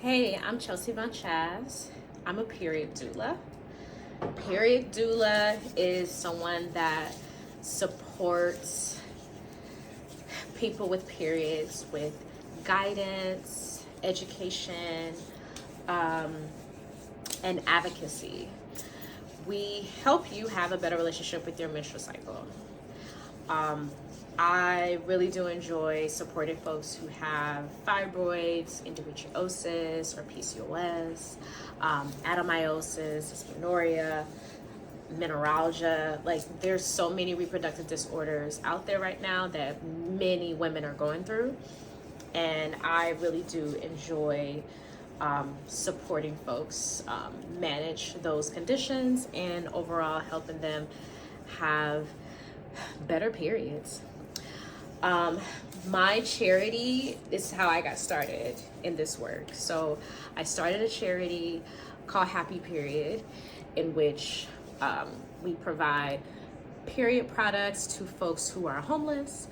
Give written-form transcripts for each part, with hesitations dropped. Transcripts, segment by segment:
Hey, I'm Chelsea Von Chaz. I'm a period doula. Period doula is someone that supports people with periods with guidance, education, um, and advocacy. We help you have a better relationship with your menstrual cycle. Um, I really do enjoy supporting folks who have fibroids, endometriosis, or PCOS, adenomyosis, dysmenorrhea, menorrhagia. Like, there's so many reproductive disorders out there right now that many women are going through. And I really do enjoy supporting folks manage those conditions and overall helping them have better periods. My charity is how I got started in this work. So I started a charity called Happy Period, in which we provide period products to folks who are homeless.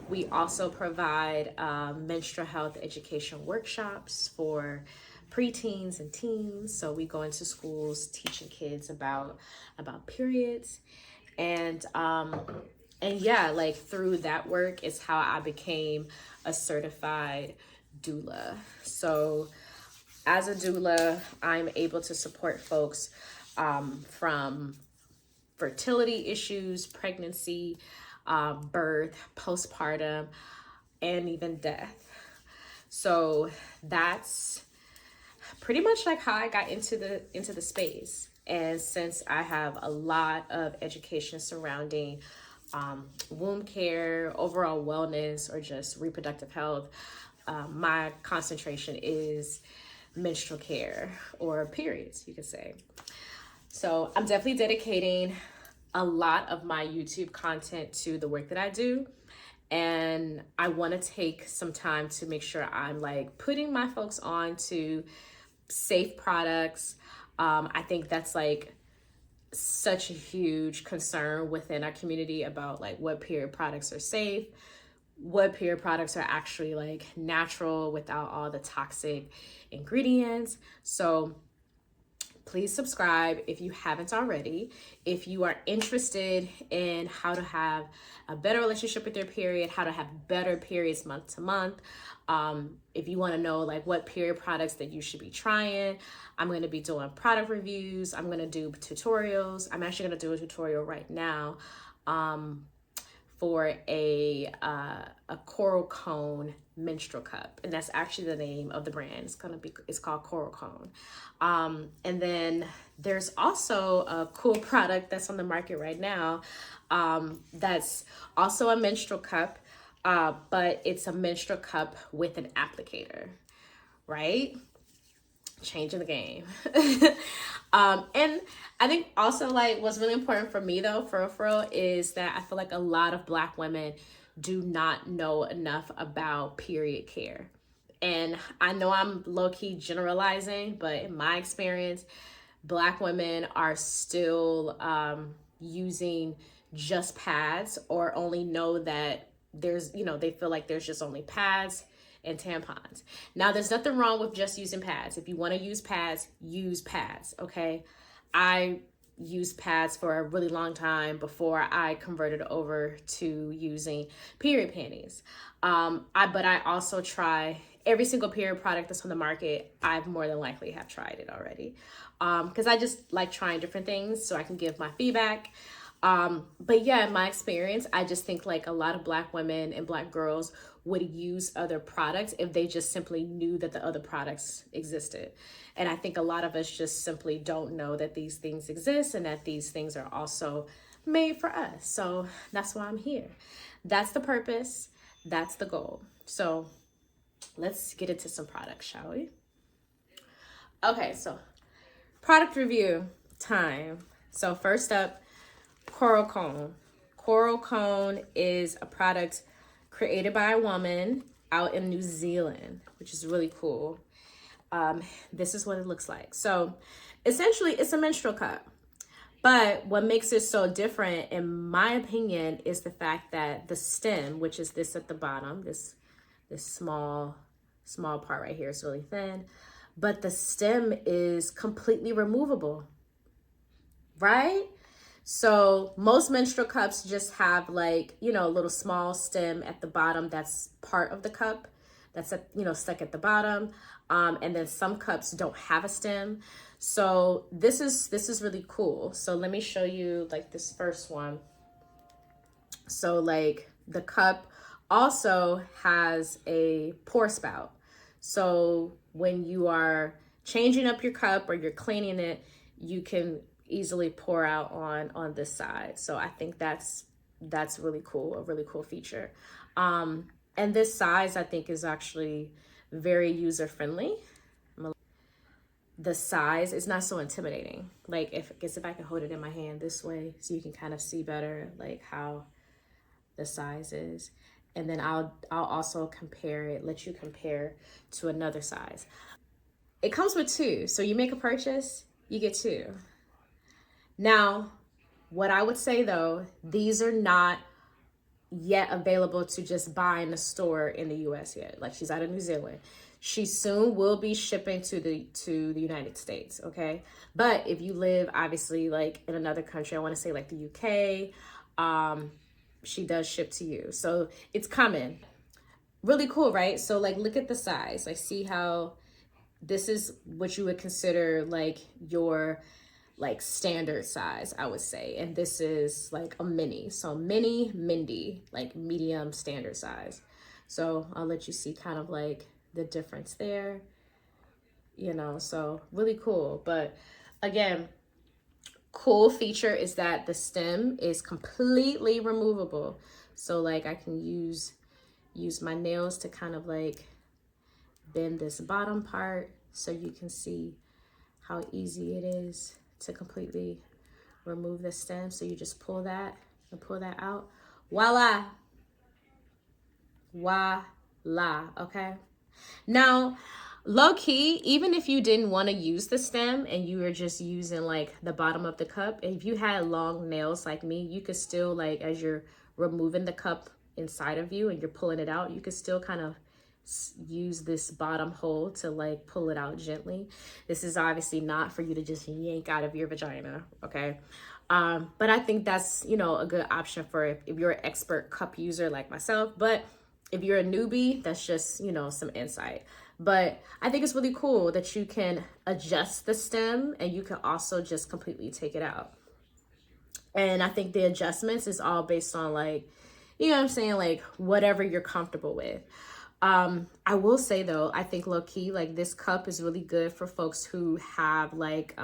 We also provide menstrual health education workshops for preteens and teens. So we go into schools teaching kids about periods. And yeah, like through that work is how I became a certified doula. So as a doula, I'm able to support folks from fertility issues, pregnancy, birth, postpartum, and even death. So that's pretty much like how I got into the space. And since I have a lot of education surrounding womb care, overall wellness, or just reproductive health, my concentration is menstrual care, or periods, you could say. So I'm definitely dedicating a lot of my YouTube content to the work that I do. And I want to take some time to make sure I'm like putting my folks on to safe products. I think that's like such a huge concern within our community about like what period products are safe, what period products are actually like natural without all the toxic ingredients. So please subscribe if you haven't already. If you are interested in how to have a better relationship with your period, how to have better periods month to month, if you want to know like what period products that you should be trying, I'm going to be doing product reviews. I'm going to do tutorials. I'm actually going to do a tutorial right now for a coral cone menstrual cup, and that's actually the name of the brand. It's called Coral Cone. And then there's also a cool product that's on the market right now, that's also a menstrual cup, but it's a menstrual cup with an applicator, right? Changing the game. And I think also like what's really important for me though, for real, is that I feel like a lot of Black women do not know enough about period care. And I know I'm low-key generalizing, but in my experience, Black women are still using just pads, or only know that there's, they feel like there's just only pads and tampons. Now, there's nothing wrong with just using pads. If you want to use pads, okay? I used pads for a really long time before I converted over to using period panties. But I also try every single period product that's on the market. I've more than likely have tried it already, because I just like trying different things so I can give my feedback. But yeah, in my experience, I just think like a lot of Black women and Black girls would use other products if they just simply knew that the other products existed. And I think a lot of us just simply don't know that these things exist and that these things are also made for us. So that's why I'm here. That's the purpose. That's the goal. So let's get into some products, shall we? Okay, so product review time. So first up, Coral Cone. Coral Cone is a product created by a woman out in New Zealand, which is really cool. This is what it looks like. So essentially it's a menstrual cup, but what makes it so different, in my opinion, is the fact that the stem, which is this at the bottom, this small part right here, is really thin, but the stem is completely removable, right? So most menstrual cups just have like, you know, a little small stem at the bottom that's part of the cup that's at, you know, stuck at the bottom. And then some cups don't have a stem. So this is really cool. So let me show you like this first one. So like the cup also has a pour spout. So when you are changing up your cup or you're cleaning it, you can easily pour out on this side. So I think that's really cool, a really cool feature. And this size I think is actually very user friendly. The size is not so intimidating. Like if I can hold it in my hand this way so you can kind of see better like how the size is. And then I'll also let you compare to another size. It comes with two. So you make a purchase, you get two. Now, what I would say though, these are not yet available to just buy in the store in the US yet. Like she's out of New Zealand. She soon will be shipping to the United States, okay? But if you live obviously like in another country, I want to say like the UK, she does ship to you. So it's coming. Really cool, right? So like look at the size. Like see how this is what you would consider like your like standard size, I would say. And this is like a mini. So mini, Mindy, like medium standard size. So I'll let you see kind of like the difference there, you know, so really cool. But again, cool feature is that the stem is completely removable. So like I can use my nails to kind of like bend this bottom part so you can see how easy it is to completely remove the stem. So you just pull that and pull that out. Voila. Voila, okay? Now, low key, even if you didn't want to use the stem and you were just using like the bottom of the cup, if you had long nails like me, you could still like, as you're removing the cup inside of you and you're pulling it out, you could still kind of use this bottom hole to like pull it out gently. This is obviously not for you to just yank out of your vagina, okay? But I think that's, you know, a good option for if you're an expert cup user like myself. But if you're a newbie, that's just, you know, some insight. But I think it's really cool that you can adjust the stem and you can also just completely take it out. And I think the adjustments is all based on like, you know what I'm saying? Like whatever you're comfortable with. I will say though, I think low key, like this cup is really good for folks who have like,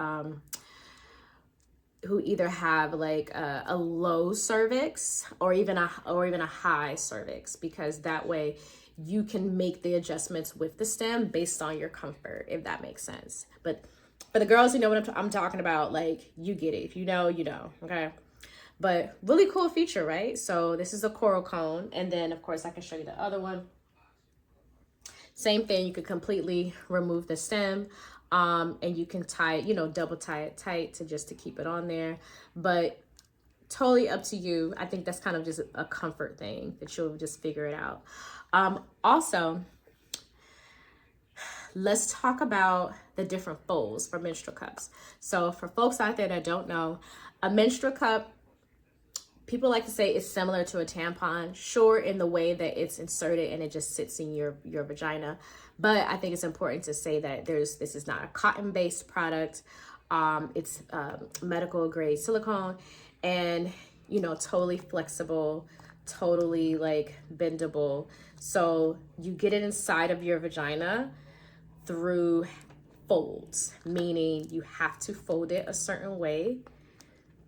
who either have like a low cervix or even a high cervix, because that way you can make the adjustments with the stem based on your comfort, if that makes sense. But for the girls who know what I'm talking about, like you get it. If you know, you know, okay? But really cool feature, right? So this is a coral cone. And then of course I can show you the other one. Same thing, you could completely remove the stem. And you can tie it, you know, double tie it tight to keep it on there. But totally up to you. I think that's kind of just a comfort thing that you'll just figure it out. Also, let's talk about the different folds for menstrual cups. So for folks out there that don't know, a menstrual cup, people like to say it's similar to a tampon, sure, in the way that it's inserted and it just sits in your vagina. But I think it's important to say that this is not a cotton-based product. It's medical grade silicone and, you know, totally flexible, totally like bendable. So you get it inside of your vagina through folds, meaning you have to fold it a certain way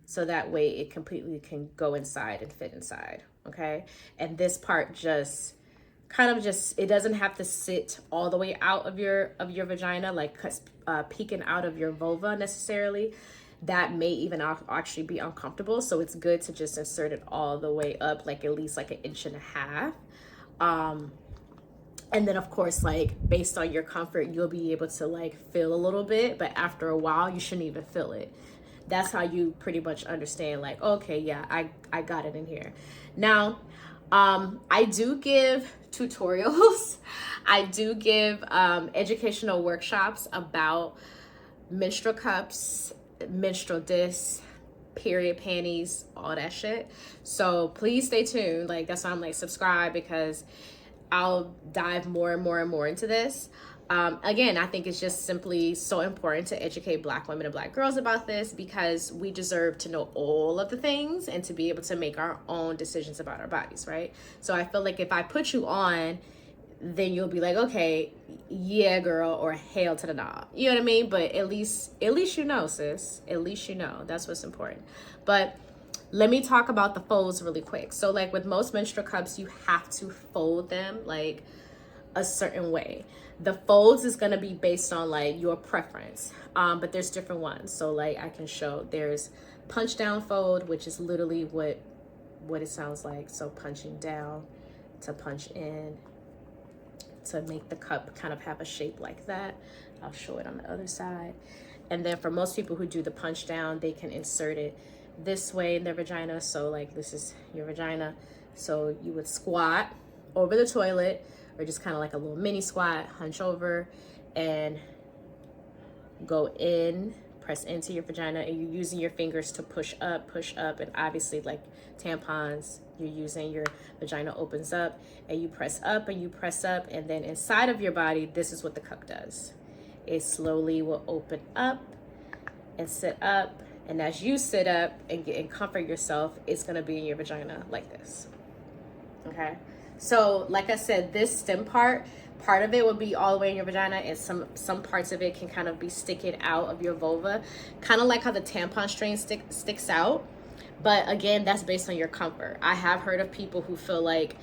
so that way it completely can go inside and fit inside, okay? And this part just kind of just, it doesn't have to sit all the way out of your vagina, like peeking out of your vulva necessarily. That may even actually be uncomfortable. So it's good to just insert it all the way up, like at least like 1.5 inches. And then of course, like based on your comfort, you'll be able to like feel a little bit, but after a while, you shouldn't even feel it. That's how you pretty much understand like, okay, yeah, I got it in here. Now, I do give tutorials. I do give educational workshops about menstrual cups, menstrual discs, period panties, all that shit. So please stay tuned. Like, that's why I'm like, subscribe, because I'll dive more and more and more into this. Again, I think it's just simply so important to educate Black women and Black girls about this, because we deserve to know all of the things and to be able to make our own decisions about our bodies, right? So I feel like if I put you on, then you'll be like, okay, yeah, girl, or hail to the nah. You know what I mean? But at least you know, sis. At least you know. That's what's important. But let me talk about the folds really quick. So like with most menstrual cups, you have to fold them like a certain way. The folds is going to be based on like your preference, but there's different ones. So like I can show, there's punch down fold, which is literally what it sounds like. So punching down to punch in to make the cup kind of have a shape like that. I'll show it on the other side. And then for most people who do the punch down, they can insert it this way in their vagina. So like this is your vagina. So you would squat over the toilet, or just kind of like a little mini squat, hunch over and go in, press into your vagina, and you're using your fingers to push up, and obviously like tampons, you're using your vagina opens up and you press up and you press up, and then inside of your body, this is what the cup does. It slowly will open up and sit up, and as you sit up and get and comfort yourself, it's gonna be in your vagina like this. Okay. So like I said, this stem part of it will be all the way in your vagina, and some parts of it can kind of be sticking out of your vulva, kind of like how the tampon string sticks out. But again, that's based on your comfort. I have heard of people who feel like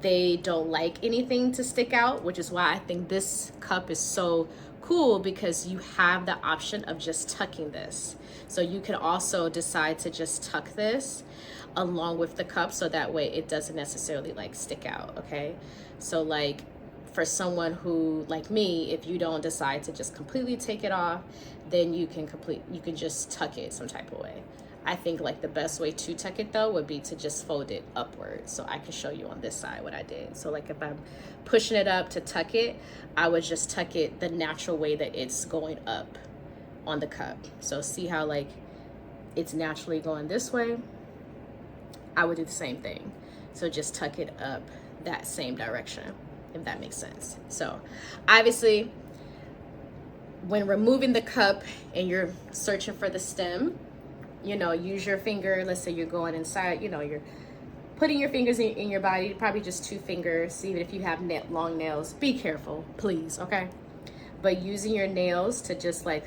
they don't like anything to stick out, which is why I think this cup is so cool, because you have the option of just tucking this. So you can also decide to just tuck this along with the cup, so that way it doesn't necessarily like stick out. Okay, so like for someone who like me, if you don't decide to just completely take it off, then you can just tuck it some type of way. I think like the best way to tuck it though would be to just fold it upward. So I can show you on this side what I did. So like if I'm pushing it up to tuck it, I would just tuck it the natural way that it's going up on the cup. So see how like it's naturally going this way? I would do the same thing. So just tuck it up that same direction, if that makes sense. So obviously when removing the cup and you're searching for the stem, you know, use your finger. Let's say you're going inside, you know, you're putting your fingers in your body, probably just 2 fingers. Even if you have long nails, be careful, please, okay? But using your nails to just like,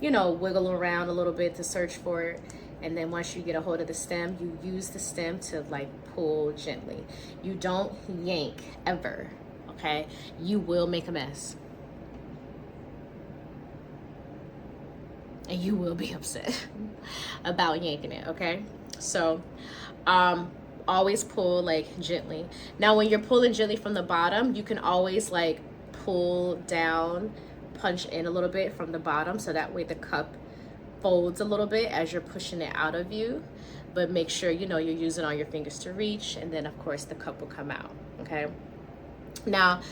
you know, wiggle around a little bit to search for it. And then once you get a hold of the stem, you use the stem to like pull gently. You don't yank ever, okay? You will make a mess. And you will be upset about yanking it, okay? So always pull like gently. Now when you're pulling gently from the bottom, you can always like pull down, punch in a little bit from the bottom, so that way the cup folds a little bit as you're pushing it out of you. But make sure, you know, you're using all your fingers to reach, and then of course the cup will come out, okay? Now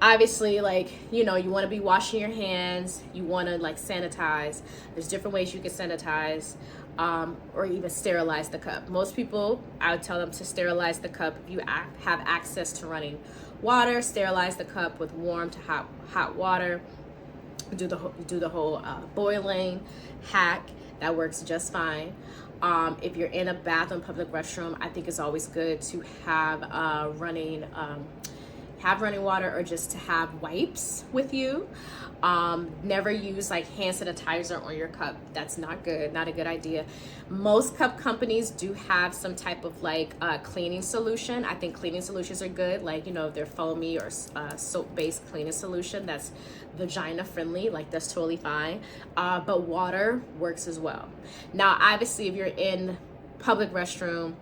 obviously, like, you know, you want to be washing your hands, you want to like sanitize. There's different ways you can sanitize or even sterilize the cup. Most people, I would tell them to sterilize the cup. If you have access to running water, sterilize the cup with warm to hot water. Do the whole boiling hack. That works just fine. If you're in a bathroom, public restroom, I think it's always good to have running water, or just to have wipes with you. Never use like hand sanitizer on your cup. That's not good, not a good idea. Most cup companies do have some type of like cleaning solution. I think cleaning solutions are good, like, you know, if they're foamy or soap-based cleaning solution that's vagina friendly, like that's totally fine. But water works as well. Now obviously if you're in public restroom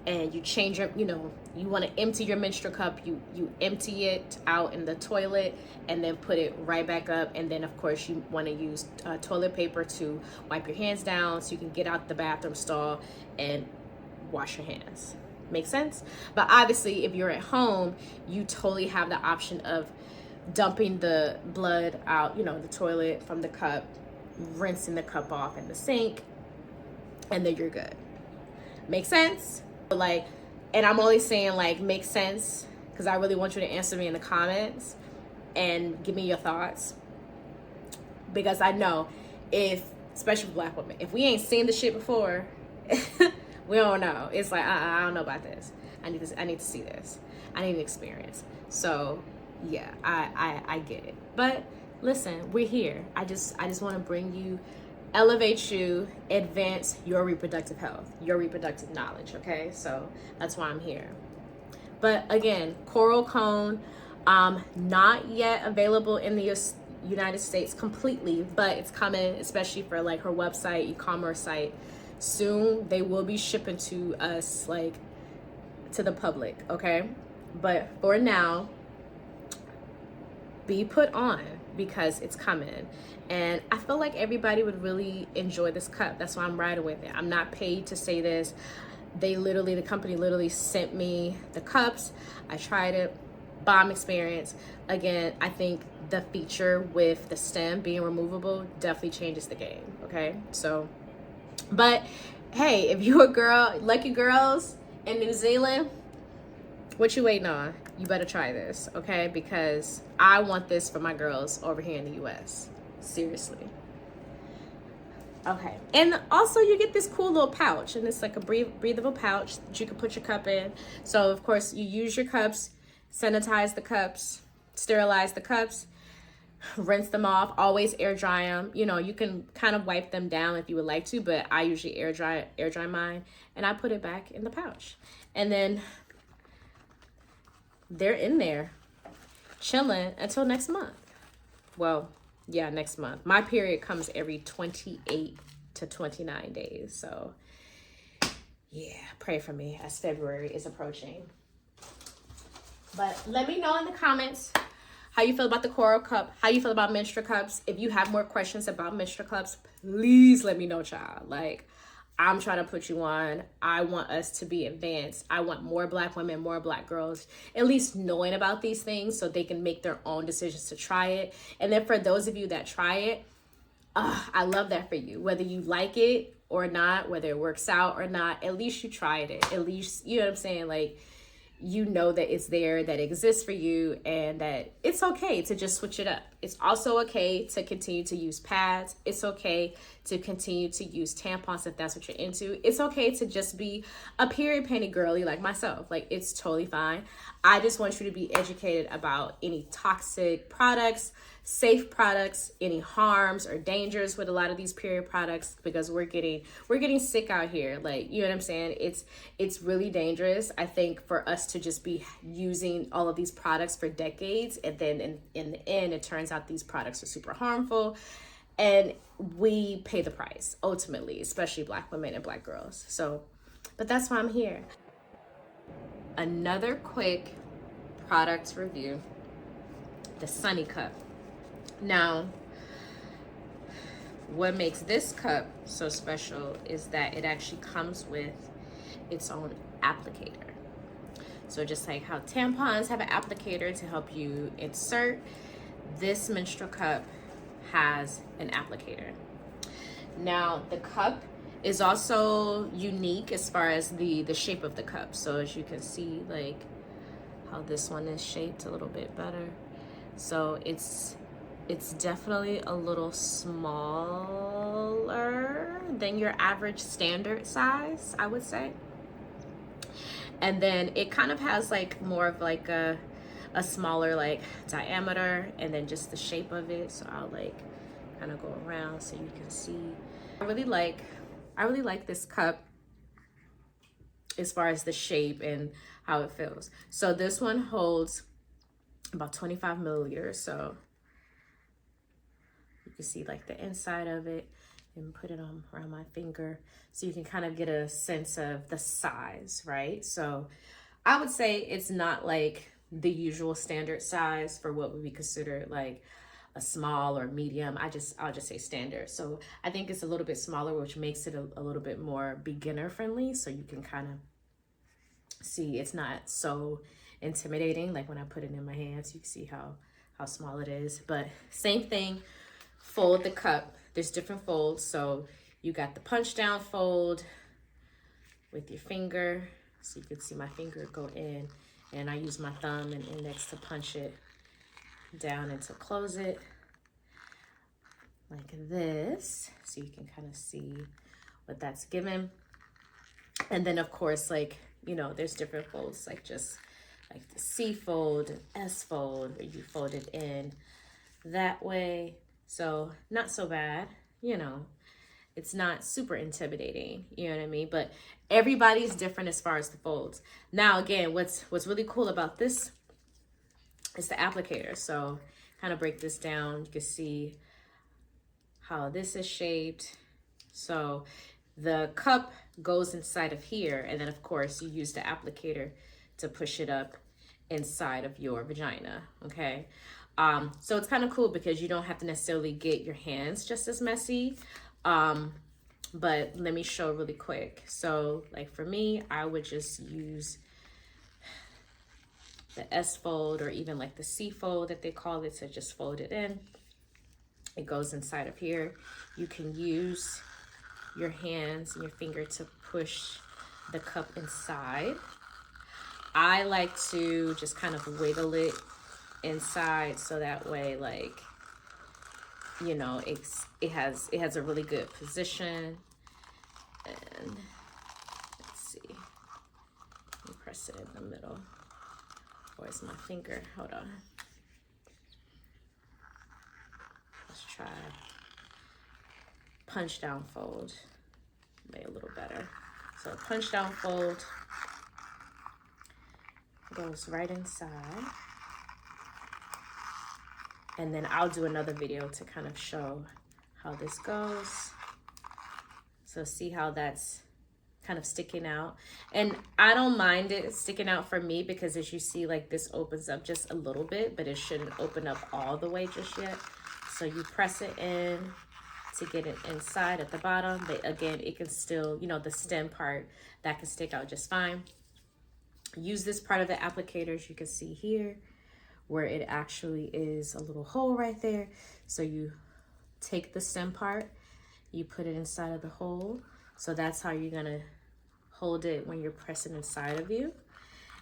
and you change your, you know, you want to empty your menstrual cup, you empty it out in the toilet and then put it right back up. And then of course you want to use toilet paper to wipe your hands down so you can get out the bathroom stall and wash your hands. Make sense? But obviously, if you're at home, you totally have the option of dumping the blood out, you know, the toilet from the cup, rinsing the cup off in the sink, and then you're good. Make sense? Like, and I'm only saying like make sense because I really want you to answer me in the comments and give me your thoughts, because I know if, especially Black women, if we ain't seen the shit before, we don't know. It's like, I don't know about this. I need to see this. I need an experience. So yeah, I get it. But listen, we're here. I just want to bring you, elevate you, advance your reproductive health, your reproductive knowledge. Okay, so that's why I'm here. But again, coral cone, not yet available in the United States completely, but it's coming, especially for like her website, e-commerce site. Soon they will be shipping to us, like to the public. Okay, but for now, be put on because it's coming. And I feel like everybody would really enjoy this cup. That's why I'm riding with it. I'm not paid to say this. The company literally sent me the cups. I tried it. Bomb experience. Again, I think the feature with the stem being removable definitely changes the game. Okay, so, but hey, if you're a girl, lucky girls in New Zealand, what you waiting on? You better try this, okay? Because I want this for my girls over here in the US. Seriously. Okay, and also you get this cool little pouch, and it's like a breathable pouch that you can put your cup in. So of course you use your cups, sanitize the cups, sterilize the cups, rinse them off, always air dry them. You know, you can kind of wipe them down if you would like to, but I usually air dry mine, and I put it back in the pouch. And then they're in there chilling until next month. Well, yeah, next month. My period comes every 28 to 29 days. So yeah, pray for me as February is approaching. But let me know in the comments how you feel about the coral cup, how you feel about menstrual cups. If you have more questions about menstrual cups, please let me know, child. Like, I'm trying to put you on. I want us to be advanced. I want more Black women, more Black girls, at least knowing about these things so they can make their own decisions to try it. And then for those of you that try it, I love that for you. Whether you like it or not, whether it works out or not, at least you tried it. At least, you know what I'm saying? Like, you know that it's there, that it exists for you, and that it's okay to just switch it up. It's also okay to continue to use pads. It's okay to continue to use tampons if that's what you're into. It's okay to just be a period panty girly like myself. Like, it's totally fine. I just want you to be educated about any toxic products, safe products, any harms or dangers with a lot of these period products, because we're getting sick out here. Like, you know what I'm saying? It's really dangerous, I think, for us to just be using all of these products for decades, and then in the end it turns out these products are super harmful, and we pay the price ultimately, especially Black women and Black girls. So, but that's why I'm here. Another quick product review, the Sunny Cup. Now, what makes this cup so special is that it actually comes with its own applicator. So just like how tampons have an applicator to help you insert, this menstrual cup has an applicator. Now, the cup is also unique as far as the shape of the cup. So as you can see, like how this one is shaped a little bit better. So it's definitely a little smaller than your average standard size, I would say. And then it kind of has like more of like a smaller like diameter, and then just the shape of it. So I'll like kind of go around so you can see. I really like this cup as far as the shape and how it feels. So this one holds about 25 milliliters. So you can see like the inside of it, and put it on around my finger so you can kind of get a sense of the size, right? So I would say it's not like the usual standard size for what would be considered like a small or medium. I'll just say standard. So I think it's a little bit smaller, which makes it a little bit more beginner friendly, so you can kind of See, it's not so intimidating. Like when I put it in my hands, you can see how small it is. But same thing, fold the cup. There's different folds. So you got the punch down fold with your finger. So you can see my finger go in, and I use my thumb and index to punch it down and to close it like this. So you can kind of see what that's given. And then of course, like, you know, there's different folds, like just like the C fold and S fold, where you fold it in that way. So not so bad, you know, it's not super intimidating, you know what I mean? But everybody's different as far as the folds. Now, again, what's really cool about this is the applicator. So kind of break this down. You can see how this is shaped. So the cup goes inside of here, and then of course you use the applicator to push it up inside of your vagina, okay? So it's kind of cool because you don't have to necessarily get your hands just as messy. But let me show really quick. So like for me, I would just use the S fold, or even like the C fold that they call it, to just fold it in. It goes inside of here. You can use your hands and your finger to push the cup inside. I like to just kind of wiggle it inside, so that way, like, you know, it has a really good position. And let's see, let me press it in the middle. Where's my finger? Hold on. Let's try punch down fold. Maybe a little better. So punch down fold goes right inside. And then I'll do another video to kind of show how this goes. So see how that's kind of sticking out. And I don't mind it sticking out for me, because as you see, like, this opens up just a little bit, but it shouldn't open up all the way just yet. So you press it in to get it inside at the bottom. But again, it can still, you know, the stem part, that can stick out just fine. Use this part of the applicator, as you can see here, where it actually is a little hole right there. So you take the stem part, you put it inside of the hole. So that's how you're gonna hold it when you're pressing inside of you.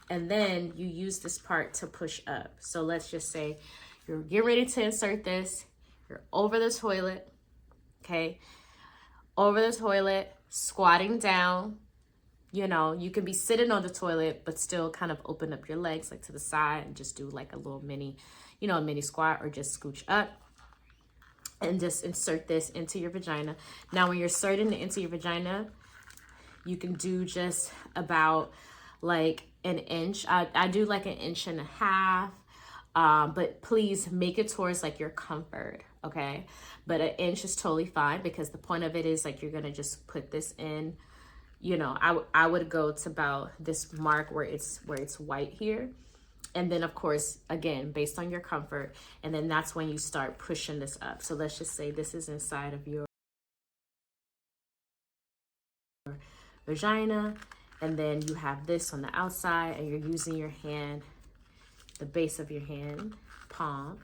And then you use this part to push up. So let's just say you're getting ready to insert this, you're over the toilet, okay? Over the toilet, squatting down. You know, you can be sitting on the toilet, but still kind of open up your legs like to the side and just do like a little mini, you know, a mini squat, or just scooch up and just insert this into your vagina. Now, when you're inserting it into your vagina, you can do just about like an inch. I do like 1.5 inches. But please make it towards like your comfort, okay? But 1 inch is totally fine, because the point of it is like you're gonna just put this in. You know, I would go to about this mark where it's white here. And then of course, again, based on your comfort, and then that's when you start pushing this up. So let's just say this is inside of your vagina, and then you have this on the outside, and you're using your hand, the base of your hand, palm,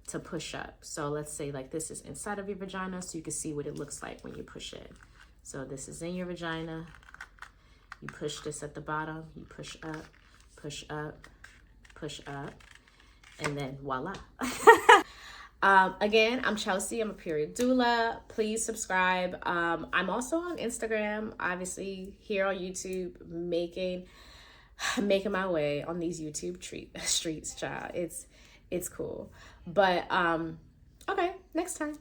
to push up. So let's say like this is inside of your vagina, so you can see what it looks like when you push it. So this is in your vagina. You push this at the bottom, you push up, push up, push up, and then voila. Again, I'm Chelsea. I'm a period doula. Please subscribe. I'm also on Instagram, obviously here on YouTube, making my way on these YouTube streets, child. It's cool. But okay, next time.